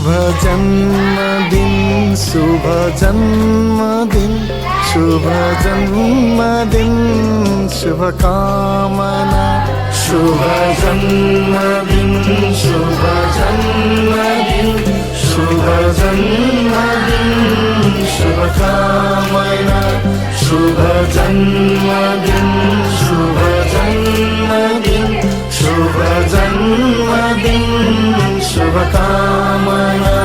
शुभ जन्मदिन शुभ जन्मदिन शुभ जन्मदिन शुभकामना शुभ जन्मदिन शुभ जन्मदिन शुभ जन्मदिन शुभकामना शुभ जन्मदिन शुभ जन्मदिन शुभ जन्मदिन शुभकामना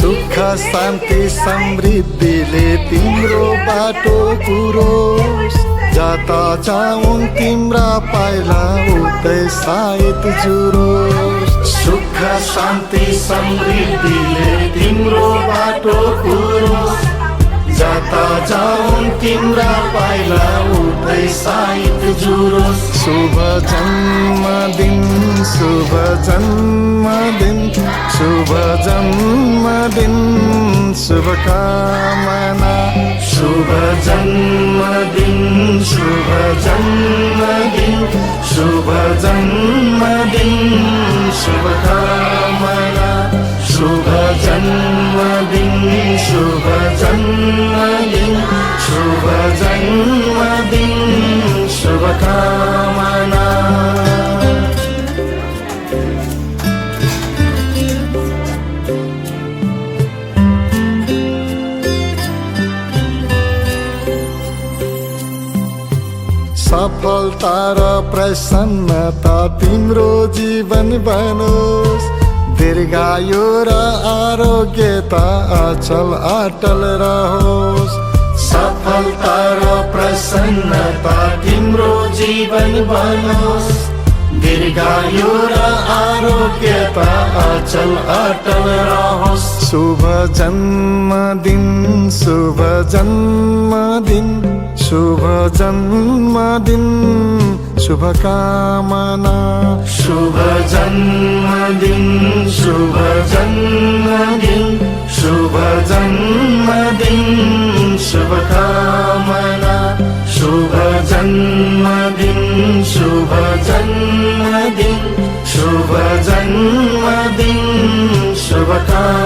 सुख शान्ति समृद्धिले तिम्रो बाटो पुरोस् जता जाउन् तिम्रा पाइला उतै सायद जुरोस् सुख शान्ति समृद्धिले तिम्रो बाटो पुरोस् जता जाउन् तिम्रा पाइला उतै सायद जुरोस् शुभ जन्मदिन शुभ जन्मदिन शुभ जन्मदिन शुभकामना शुभ जन्मदिन शुभ जन्मदिन शुभ जन्मदिन शुभकामना शुभ जन्मदिन शुभ जन्मदिन शुभ जन्मदिन शुभकामना सफलता र प्रसन्नता तिम्रो जीवन बनोस् दीर्घायु र आरोग्यता अचल अटल रहोस् सफलता र प्रसन्नता तिम्रो जीवन बनोस् दीर्घायु र आरोग्यता अचल अटल रहोस् शुभ जन्मदिन शुभ जन्मदिन शुभ जन्मदिन शुभकामना शुभ जन्मदिन शुभ जन्मदिन शुभ जन्मदिन शुभकामना शुभ जन्मदिन शुभ जन्मदिन शुभ जन्मदिन शुभकामना